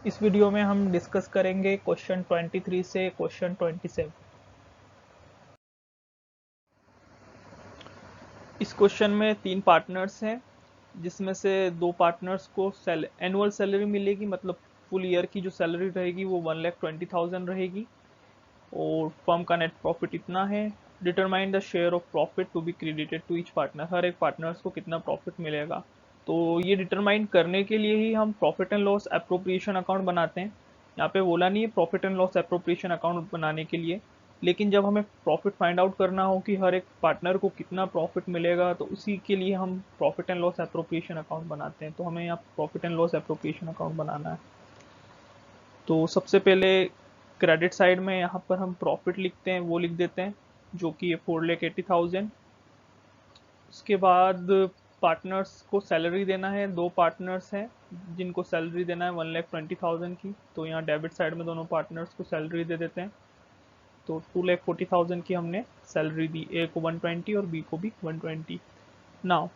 इस वीडियो में हम डिस्कस करेंगे क्वेश्चन 23 से क्वेश्चन 27। इस क्वेश्चन में 3 पार्टनर्स हैं, जिसमें से 2 पार्टनर्स को एनुअल सैलरी मिलेगी, मतलब फुल ईयर की जो सैलरी रहेगी वो 1,20,000 रहेगी और फर्म का नेट प्रॉफिट इतना है। Determine the share of profit to be credited to each partner. हर एक पार्टनर्स को कितना प्रॉफिट मिलेगा। तो ये डिटरमाइन करने के लिए ही हम profit and loss appropriation account बनाते हैं। यहाँ पे बोला नहीं है profit and loss appropriation account बनाने के लिए, लेकिन जब हमें प्रॉफिट फाइंड आउट करना हो कि हर एक पार्टनर को कितना प्रॉफिट मिलेगा, तो उसी के लिए हम profit and loss appropriation account बनाते हैं। तो हमें यहाँ profit and loss appropriation account बनाना है। तो सबसे पहले क्रेडिट साइड में यहाँ पर हम प्रॉफिट लिखते हैं, वो लिख देते हैं जो कि ये 4,80,000। उसके बाद पार्टनर्स को सैलरी देना है। 2 पार्टनर्स हैं जिनको सैलरी देना है 1,20,000 की। तो यहाँ डेबिट साइड में दोनों पार्टनर्स को सैलरी दे देते हैं। तो 2,40,000 की हमने सैलरी दी, ए को 120 और बी को भी 120। नाउ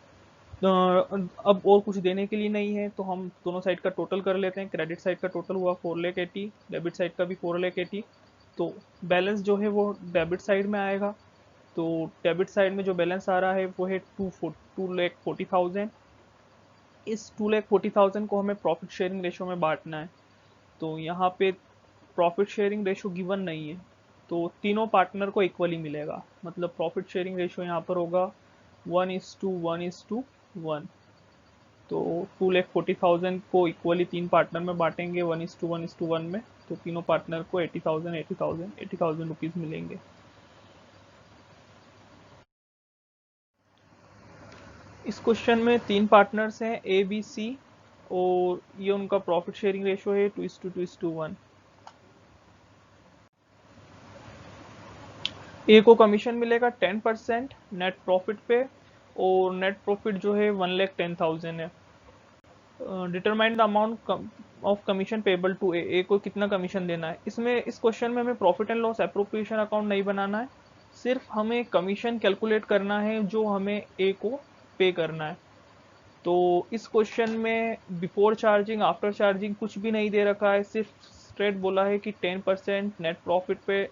अब और कुछ देने के लिए नहीं है, तो हम दोनों साइड का टोटल कर लेते हैं। क्रेडिट साइड का टोटल हुआ 4,80,000, डेबिट साइड का भी 4,80,000। तो बैलेंस जो है वो डेबिट साइड में आएगा। तो डेबिट साइड में जो बैलेंस आ रहा है वो है 2,40,000। इस 2,40,000 को हमें प्रॉफिट शेयरिंग रेशो में बांटना है। तो यहाँ पे प्रॉफिट शेयरिंग रेशो गिवन नहीं है, तो तीनों पार्टनर को इक्वली मिलेगा। मतलब प्रॉफिट शेयरिंग रेशो यहाँ पर होगा 1:1:1। तो 2,40,000 को इक्वली 3 पार्टनर में बांटेंगे 1:1:1 में। तो तीनों पार्टनर को 80,000 80,000 80,000 रुपीज़ मिलेंगे। इस क्वेश्चन में 3 पार्टनर्स हैं, ए बी सी, और ये उनका प्रॉफिट शेयरिंग रेशो है 2:2:1। ए को कमीशन मिलेगा 10% नेट प्रॉफिट पे, और नेट प्रॉफिट जो है 1,10,000 है। Determine the amount of commission payable to A को कितना कमीशन देना है। इसमें इस क्वेश्चन में हमें profit and loss appropriation account नहीं बनाना है, सिर्फ हमें कमीशन कैलकुलेट करना है जो हमें ए को पे करना है। तो इस क्वेश्चन में बिफोर चार्जिंग आफ्टर चार्जिंग कुछ भी नहीं दे रखा है, सिर्फ स्ट्रेट बोला है कि 10% नेट प्रॉफिट पे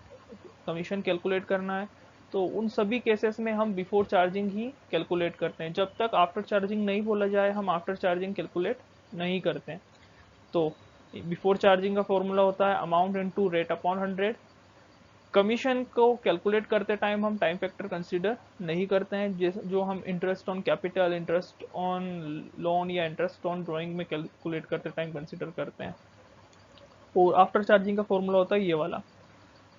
कमीशन कैलकुलेट करना है। तो उन सभी केसेस में हम बिफोर चार्जिंग ही कैलकुलेट करते हैं। जब तक आफ्टर चार्जिंग नहीं बोला जाए हम आफ्टर चार्जिंग कैलकुलेट नहीं करते हैं। तो बिफोर चार्जिंग का फॉर्मूला होता है amount into rate upon 100। Commission को कैलकुलेट करते टाइम हम टाइम फैक्टर कंसीडर नहीं करते हैं, जो हम interest on capital, interest on loan या इंटरेस्ट ऑन ड्राइंग में कैलकुलेट करते टाइम कंसीडर करते हैं। और आफ्टर चार्जिंग का फॉर्मूला होता है ये वाला,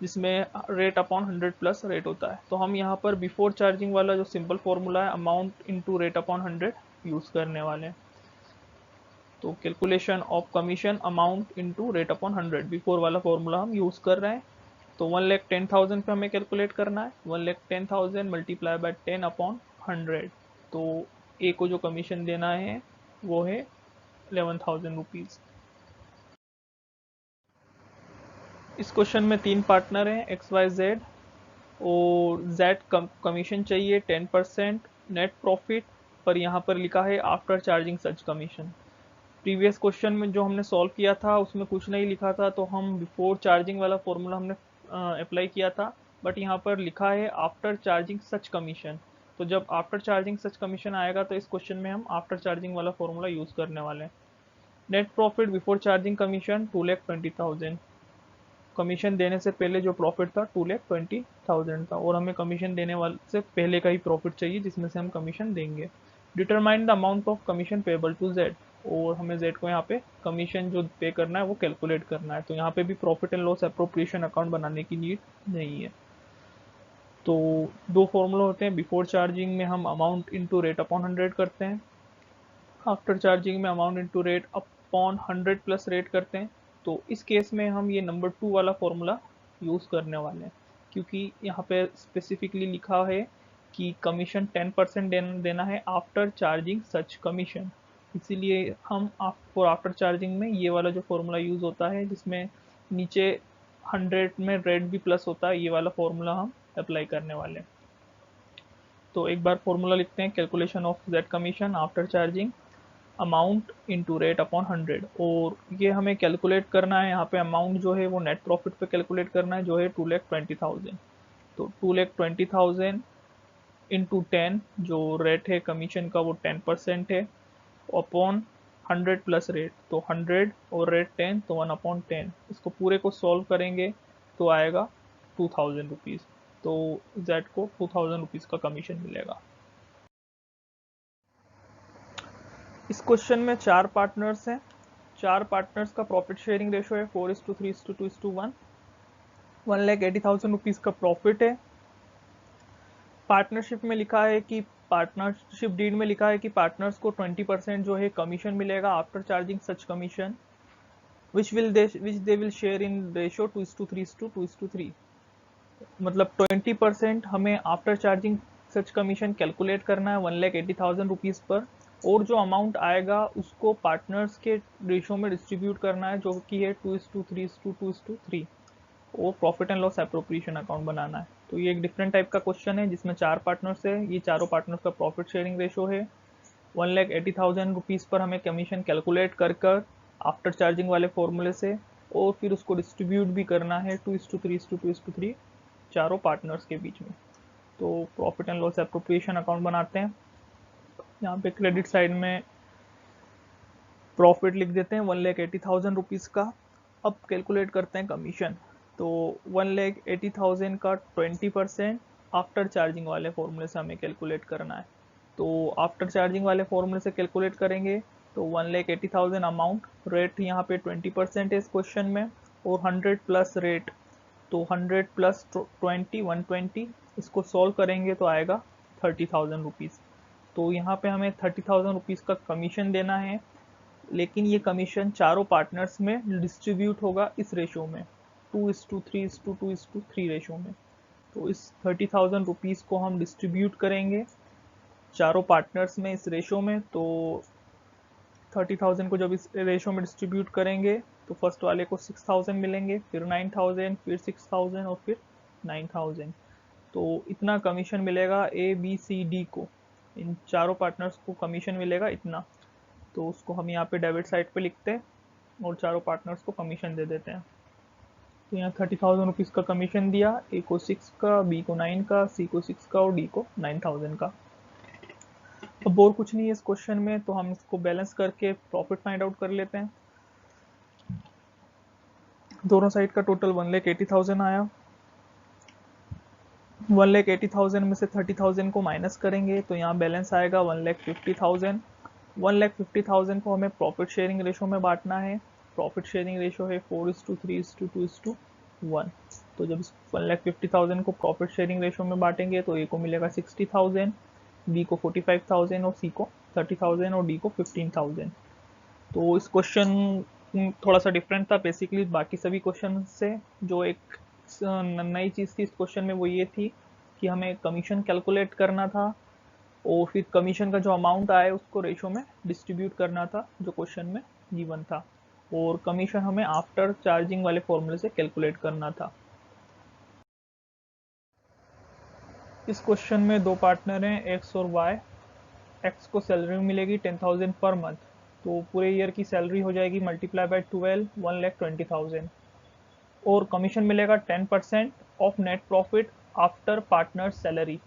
जिसमें रेट अपॉन 100 प्लस रेट होता है। तो हम यहाँ पर बिफोर चार्जिंग वाला जो सिंपल फॉर्मूला है amount into rate upon 100 use करने वाले हैं। तो calculation of commission amount into rate upon 100 before वाला फॉर्मूला हम यूज कर रहे हैं। तो 1,10,000 पे हमें कैलकुलेट करना है। 1,10,000 मल्टीप्लाई बाय 10 अपॉन 100। तो ए को जो कमीशन देना है वो है 11,000 रुपीज़। इस क्वेश्चन में 3 पार्टनर हैं, एक्स वाई जेड, और जेड कमीशन चाहिए 10% नेट प्रॉफिट, पर यहाँ पर लिखा है आफ्टर चार्जिंग सच कमीशन। प्रीवियस क्वेश्चन में जो हमने सॉल्व किया था उसमें कुछ नहीं लिखा था, तो हम बिफोर चार्जिंग वाला फॉर्मूला हमने अप्लाई किया था, बट यहाँ पर लिखा है आफ्टर चार्जिंग सच कमीशन। तो जब आफ्टर चार्जिंग सच कमीशन आएगा तो इस क्वेश्चन में हम आफ्टर चार्जिंग वाला फॉर्मूला यूज करने वाले हैं। Net profit before charging commission 2,20,000। Commission देने से पहले जो प्रॉफिट था 2,20,000 था, और हमें कमीशन देने वाले से पहले का ही प्रॉफिट चाहिए जिसमें से हम कमीशन देंगे। Determine the amount of commission payable to Z, और हमें जेड को यहाँ पे कमीशन जो पे करना है वो कैलकुलेट करना है। तो यहाँ पे भी profit and loss appropriation account बनाने की नीड नहीं है। तो 2 फॉर्मूला होते हैं, बिफोर चार्जिंग में हम अमाउंट इंटू रेट अपॉन 100 करते हैं, आफ्टर चार्जिंग में amount into rate upon 100 plus rate करते हैं। तो इस केस में हम ये नंबर 2 वाला फॉर्मूला यूज़ करने वाले हैं, क्योंकि यहाँ पे स्पेसिफिकली लिखा है कि कमीशन 10% देना है आफ्टर चार्जिंग सच कमीशन। इसीलिए हम फॉर आफ्टर चार्जिंग में ये वाला जो फॉर्मूला यूज़ होता है, जिसमें नीचे 100 में रेट भी प्लस होता है, ये वाला फॉर्मूला हम अप्लाई करने वाले हैं। तो एक बार फॉर्मूला लिखते हैं, calculation of Z commission after charging amount into rate upon 100, और ये हमें कैलकुलेट करना है। यहाँ पे अमाउंट जो है वो नेट प्रॉफिट पे कैलकुलेट करना है, जो है 2,20,000। तो 2,20,000 इंटू 10, जो रेट है कमीशन का वो 10% है, अपॉन 100 प्लस रेट, तो 100 और रेट 10, तो 1/10। इसको पूरे को सॉल्व करेंगे तो आएगा 2,000 रुपीज़। तो जेड को 2,000 रुपीज़ का कमीशन मिलेगा। इस क्वेश्चन में 4 पार्टनर्स हैं। 4 पार्टनर्स का प्रॉफिट शेयरिंग रेशो है 4:3:2:1। 1,80,000 रुपीज़ का प्रॉफिट है। पार्टनरशिप में लिखा है कि पार्टनरशिप डीड में लिखा है कि पार्टनर्स को 20% जो है कमीशन मिलेगा after charging such commission which they will share in ratio 2:3:2:3। मतलब 20% हमें आफ्टर चार्जिंग सच कमीशन कैलकुलेट करना है 1,80,000 रुपीज़ पर, और जो अमाउंट आएगा उसको पार्टनर्स के रेशो में डिस्ट्रीब्यूट करना है, जो कि है 2:3:2:3, और profit and loss appropriation account बनाना है। तो ये एक डिफरेंट टाइप का क्वेश्चन है जिसमें 4 पार्टनर्स है। ये चारों पार्टनर्स का प्रॉफिट शेयरिंग रेशो है 1,80,000 रुपीज़ पर हमें कमीशन कैलकुलेट कर आफ्टर चार्जिंग वाले फॉर्मूले से, और फिर उसको डिस्ट्रीब्यूट भी करना है 2:3:2:3 चारों पार्टनर्स के बीच में। तो profit and loss appropriation account बनाते हैं। यहाँ पे क्रेडिट साइड में प्रॉफिट लिख देते हैं 1,80,000 रुपीज़ का। अब कैलकुलेट करते हैं कमीशन। तो 1,80,000 का 20% आफ्टर चार्जिंग वाले फॉर्मूले से हमें कैलकुलेट करना है। तो आफ्टर चार्जिंग वाले फॉर्मूले से कैलकुलेट करेंगे तो 1,80,000 अमाउंट, रेट यहाँ पे 20% है इस क्वेश्चन में, और 100 प्लस रेट, तो 100 प्लस 20 120, इसको सॉल्व करेंगे तो आएगा 30,000 रुपीज़। तो यहाँ पे हमें 30,000 रुपीज़ का कमीशन देना है, लेकिन ये कमीशन चारों पार्टनर्स में डिस्ट्रीब्यूट होगा इस रेशो में 2:3:2:3 रेशो में। तो इस 30,000 रुपीज़ को हम डिस्ट्रीब्यूट करेंगे चारों पार्टनर्स में इस रेशो में। तो 30,000 को जब इस रेशो में डिस्ट्रीब्यूट करेंगे तो फर्स्ट वाले को 6,000 मिलेंगे, फिर 9,000, फिर 6,000 और फिर 9,000। तो इतना कमीशन मिलेगा ए बी सी डी को, इन चारों पार्टनर्स को कमीशन मिलेगा इतना। तो उसको हम यहाँ पे डेबिट साइड पे लिखते हैं और चारों पार्टनर्स को कमीशन दे देते हैं। तो यहाँ 30,000 रुपीज़ का कमीशन दिया, ए को 6 का, बी को 9 का, सी को 6 का और डी को 9,000 का। अब और कुछ नहीं है इस क्वेश्चन में, तो हम इसको बैलेंस करके प्रॉफिट फाइंड आउट कर लेते हैं। दोनों साइड का टोटल 1,80,000 आया। 1,80,000 में से 30,000 को माइनस करेंगे तो यहाँ बैलेंस आएगा 1,50,000। 1,50,000 को हमें प्रॉफिट शेयरिंग रेशो में बांटना है। प्रॉफिट शेयरिंग रेशो है 4:3:2:1। तो जब इस 1,50,000 को प्रॉफिट शेयरिंग रेशो में बांटेंगे तो ए को मिलेगा 60,000, बी को 45,000 और सी को 30,000 और डी को 15,000। तो इस क्वेश्चन थोड़ा सा डिफरेंट था बेसिकली बाकी सभी क्वेश्चन से। जो एक नई चीज़ थी इस क्वेश्चन में वो ये थी कि हमें कमीशन कैलकुलेट करना था, और फिर कमीशन का जो अमाउंट आया उसको रेशो में डिस्ट्रीब्यूट करना था जो क्वेश्चन में गिवन था, और कमीशन हमें आफ्टर चार्जिंग वाले फॉर्मूले से कैलकुलेट करना था। इस क्वेश्चन में 2 पार्टनर हैं एक्स और वाई। एक्स को सैलरी मिलेगी 10,000 पर मंथ, तो पूरे ईयर की सैलरी हो जाएगी मल्टीप्लाई बाय 12, 1,20,000, और कमीशन मिलेगा 10% of net profit after partner salary.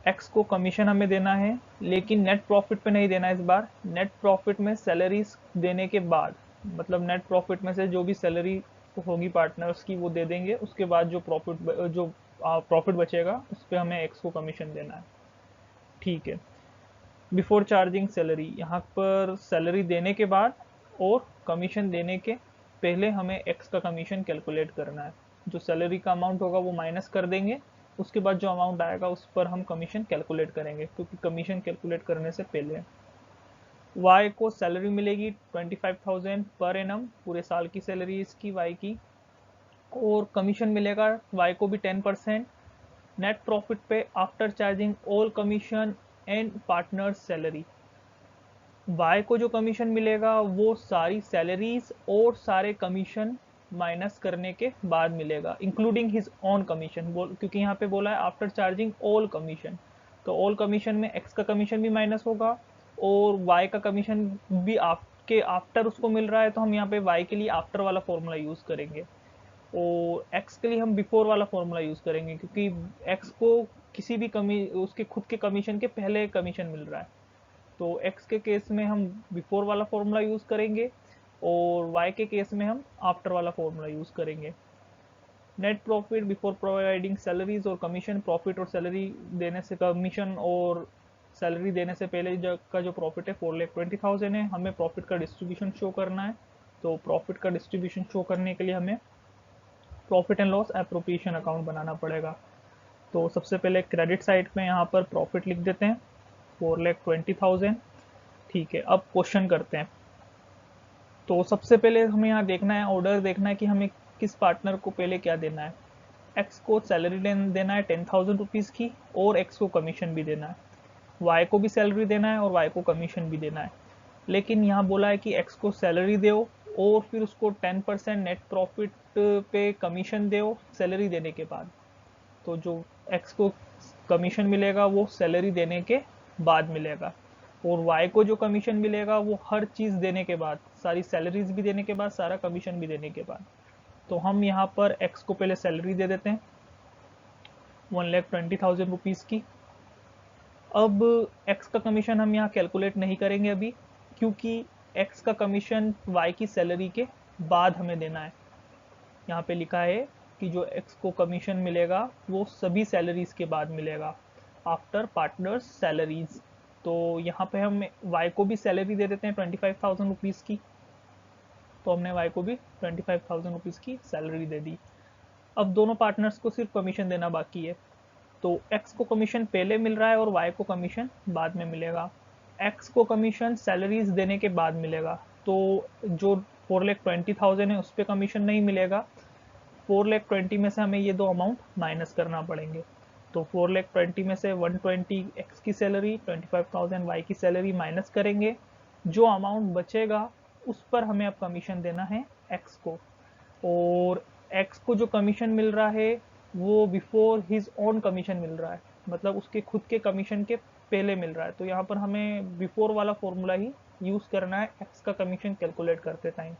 X को कमीशन हमें देना है, लेकिन नेट प्रॉफिट पे नहीं देना है इस बार, नेट प्रॉफिट में सैलरीज देने के बाद, मतलब नेट प्रॉफिट में से जो भी सैलरी होगी पार्टनर्स की वो दे देंगे, उसके बाद जो प्रॉफिट बचेगा उस पर हमें एक्स को कमीशन देना है। ठीक है, बिफोर चार्जिंग सैलरी, यहाँ पर सैलरी देने के बाद और कमीशन देने के पहले हमें एक्स का कमीशन कैलकुलेट करना है। जो सैलरी का अमाउंट होगा वो माइनस कर देंगे, उसके बाद जो अमाउंट आएगा उस पर हम कमीशन कैलकुलेट करेंगे, क्योंकि कमीशन कैलकुलेट करने से पहले वाई को सैलरी मिलेगी 25,000 पर एनम, पूरे साल की सैलरी इसकी वाई की, और कमीशन मिलेगा वाई को भी 10% नेट प्रॉफिट पे after charging all commission and partner salary. Y को जो कमीशन मिलेगा वो सारी सैलरीज और सारे कमीशन माइनस करने के बाद मिलेगा, इंक्लूडिंग हिज ऑन कमीशन, क्योंकि यहाँ पे बोला है आफ्टर चार्जिंग ऑल कमीशन, तो ऑल कमीशन में एक्स का कमीशन भी माइनस होगा और वाई का कमीशन भी आपके आफ्टर उसको मिल रहा है, तो हम यहाँ पे वाई के लिए आफ्टर वाला फॉर्मूला यूज करेंगे, और एक्स के लिए हम बिफोर वाला फॉर्मूला यूज करेंगे, क्योंकि एक्स को किसी भी कमी उसके खुद के कमीशन के पहले कमीशन मिल रहा है। तो एक्स के केस में हम बिफोर वाला फॉर्मूला यूज करेंगे, और वाई के केस में हम आफ्टर वाला फॉर्मूला यूज करेंगे। Net profit before providing salaries और कमीशन, प्रॉफिट और सैलरी देने से, कमीशन और सैलरी देने से पहले का जो प्रॉफिट है 4,20,000 है। हमें प्रॉफिट का डिस्ट्रीब्यूशन शो करना है, तो प्रॉफिट का डिस्ट्रीब्यूशन शो करने के लिए हमें profit and loss appropriation account बनाना पड़ेगा। तो सबसे पहले क्रेडिट साइड में यहाँ पर प्रॉफिट लिख देते हैं 4,20,000। ठीक है, अब क्वेश्चन करते हैं। तो सबसे पहले हमें यहाँ देखना है, ऑर्डर देखना है कि हमें किस पार्टनर को पहले क्या देना है। एक्स को सैलरी देना है 10,000 रुपीज़ की, और एक्स को कमीशन भी देना है। वाई को भी सैलरी देना है और वाई को कमीशन भी देना है। लेकिन यहाँ बोला है कि एक्स को सैलरी दो और फिर उसको 10% नेट प्रॉफिट पे कमीशन दो सैलरी देने के बाद। तो जो एक्स को कमीशन मिलेगा वो सैलरी देने के बाद मिलेगा, और वाई को जो कमीशन मिलेगा वो हर चीज़ देने के बाद, सारी सैलरीज भी देने के बाद, सारा कमीशन भी देने के बाद। तो हम यहाँ पर एक्स को पहले सैलरी दे देते हैं 1,20,000 रुपीज़ की। अब एक्स का कमीशन हम यहाँ कैलकुलेट नहीं करेंगे अभी, क्योंकि एक्स का कमीशन वाई की सैलरी के बाद हमें देना है। यहाँ पे लिखा है कि जो एक्स को कमीशन मिलेगा वो सभी सैलरीज के बाद मिलेगा, आफ्टर पार्टनर्स सैलरीज। तो यहाँ पे हम वाई को भी सैलरी दे देते हैं 25,000 रुपीज़ की। तो हमने वाई को भी 25,000 रुपीज़ की सैलरी दे दी। अब दोनों पार्टनर्स को सिर्फ कमीशन देना बाकी है। तो एक्स को कमीशन पहले मिल रहा है और वाई को कमीशन बाद में मिलेगा। एक्स को कमीशन सैलरीज देने के बाद मिलेगा, तो जो 4,20,000 है उस पर कमीशन नहीं मिलेगा। 4,20,000 में से हमें ये दो अमाउंट माइनस करना पड़ेंगे। तो 4,20,000 में से 120 एक्स की सैलरी, 25,000 वाई की सैलरी माइनस करेंगे। जो अमाउंट बचेगा उस पर हमें अब कमीशन देना है एक्स को, और एक्स को जो कमीशन मिल रहा है वो बिफोर हिज ओन कमीशन मिल रहा है, मतलब उसके खुद के कमीशन के पहले मिल रहा है। तो यहाँ पर हमें बिफोर वाला फॉर्मूला ही यूज़ करना है एक्स का कमीशन कैलकुलेट करते टाइम।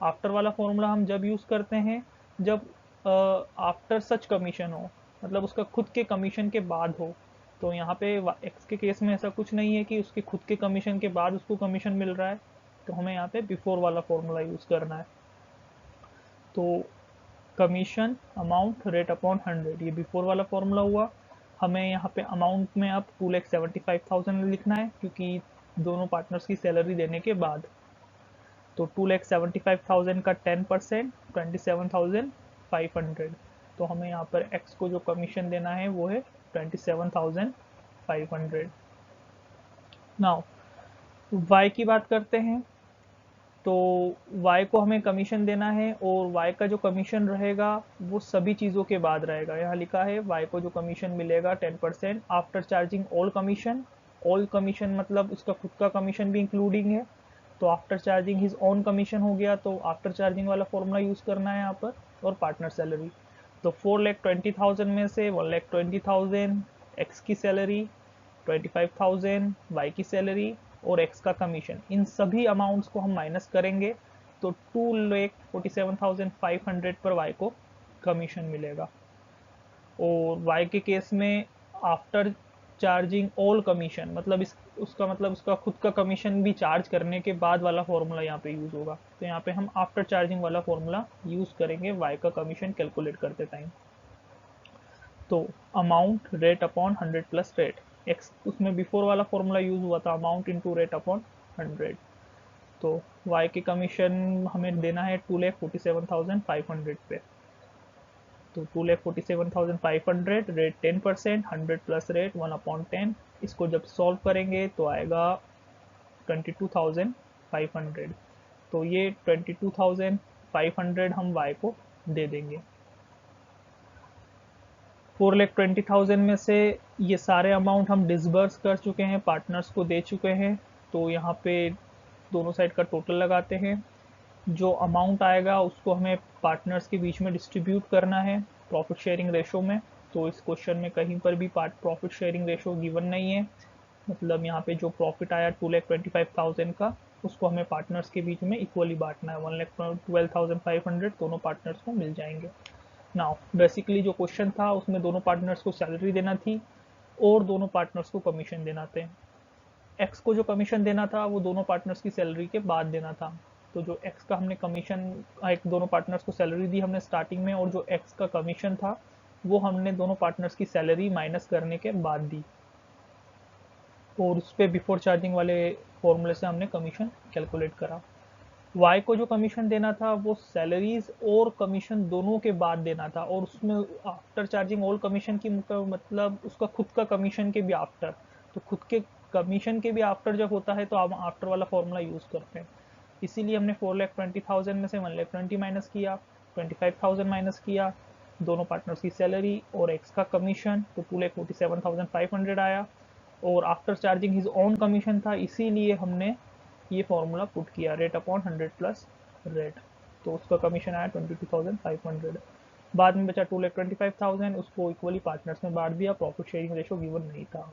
आफ्टर वाला फॉर्मूला हम जब यूज़ करते हैं जब आफ्टर सच कमीशन हो, मतलब उसका खुद के कमीशन के बाद हो। तो यहाँ पे एक्स के केस में ऐसा कुछ नहीं है कि उसके खुद के कमीशन के बाद उसको कमीशन मिल रहा है, तो हमें यहाँ पे बिफोर वाला फॉर्मूला यूज़ करना है। तो कमीशन अमाउंट रेट अपॉन 100, ये बिफोर वाला फॉर्मूला हुआ। हमें यहाँ पे अमाउंट में अब 2,75,000 लिखना है, क्योंकि दोनों पार्टनर्स की सैलरी देने के बाद। तो 2,75,000 का 10% 27,500। तो हमें यहाँ पर एक्स को जो कमीशन देना है वो है 27,500। नाउ वाई की बात करते हैं। तो y को हमें कमीशन देना है, और y का जो कमीशन रहेगा वो सभी चीज़ों के बाद रहेगा। यहाँ लिखा है y को जो कमीशन मिलेगा 10% after charging all commission. All commission मतलब उसका खुद का कमीशन भी इंक्लूडिंग है। तो after charging his own commission हो गया, तो आफ्टर चार्जिंग वाला फॉर्मूला यूज़ करना है यहाँ पर, और पार्टनर सैलरी। तो 4,20,000 में से 1,20,000 एक्स की सैलरी, 25,000 वाई की सैलरी और एक्स का कमीशन, इन सभी अमाउंट्स को हम माइनस करेंगे। तो 2,47,500 पर वाई को कमीशन मिलेगा। और वाई के केस में आफ्टर चार्जिंग ऑल कमीशन, मतलब उसका मतलब उसका खुद का कमीशन भी चार्ज करने के बाद वाला फॉर्मूला यहाँ पे यूज़ होगा। तो यहाँ पे हम आफ्टर चार्जिंग वाला फॉर्मूला यूज़ करेंगे वाई का कमीशन कैलकुलेट करते टाइम। तो amount rate upon 100 plus rate, x उसमें बिफोर वाला फॉर्मूला यूज हुआ था अमाउंट इंटू रेट अपॉन 100। तो वाई की कमीशन हमें देना है 2,47,500 पे। तो 2,47,500 रेट 10%, 100 प्लस रेट 1/10। इसको जब सॉल्व करेंगे तो आएगा 22,500। तो ये 22,500 हम वाई को दे देंगे। 4,20,000 में से ये सारे अमाउंट हम डिसबर्स कर चुके हैं, पार्टनर्स को दे चुके हैं। तो यहाँ पे दोनों साइड का टोटल लगाते हैं। जो अमाउंट आएगा उसको हमें पार्टनर्स के बीच में डिस्ट्रीब्यूट करना है प्रॉफिट शेयरिंग रेशो में। तो इस क्वेश्चन में कहीं पर भी प्रॉफिट शेयरिंग रेशो गिवन नहीं है। मतलब यहाँ पे जो प्रॉफिट आया 2,25,000 का, उसको हमें पार्टनर्स के बीच में इक्वली बांटना है। 1,12,500 दोनों पार्टनर्स को मिल जाएंगे। नाउ बेसिकली जो क्वेश्चन था उसमें दोनों पार्टनर्स को सैलरी देना थी और दोनों पार्टनर्स को कमीशन देना थे। एक्स को जो कमीशन देना था वो दोनों पार्टनर्स की सैलरी के बाद देना था। तो जो एक्स का हमने कमीशन, एक दोनों पार्टनर्स को सैलरी दी हमने स्टार्टिंग में, और जो एक्स का कमीशन था वो हमने दोनों पार्टनर्स की सैलरी माइनस करने के बाद दी, और उस पर बिफोर चार्जिंग वाले फॉर्मूले से हमने कमीशन कैलकुलेट करा। वाई को जो कमीशन देना था वो सैलरीज और कमीशन दोनों के बाद देना था, और उसमें आफ्टर चार्जिंग ऑल कमीशन की मतलब उसका खुद का कमीशन के भी आफ्टर। तो खुद के कमीशन के भी आफ्टर जब होता है तो हम आफ्टर वाला फॉर्मूला यूज़ करते हैं। इसीलिए हमने 4,20,000 में से 1,20,000 माइनस किया, 25,000 माइनस किया, दोनों पार्टनर्स की सैलरी और एक्स का कमीशन, तो 2,47,500 आया। और after charging his own commission था, इसीलिए हमने ये फॉर्मूला पुट किया, रेट अपॉन 100 प्लस रेट। तो उसका कमीशन आया 22,500। बाद में बचा 2,25,000, उसको इक्वली पार्टनर्स में बांट दिया, प्रॉफिट शेयरिंग रेशो गिवन नहीं था।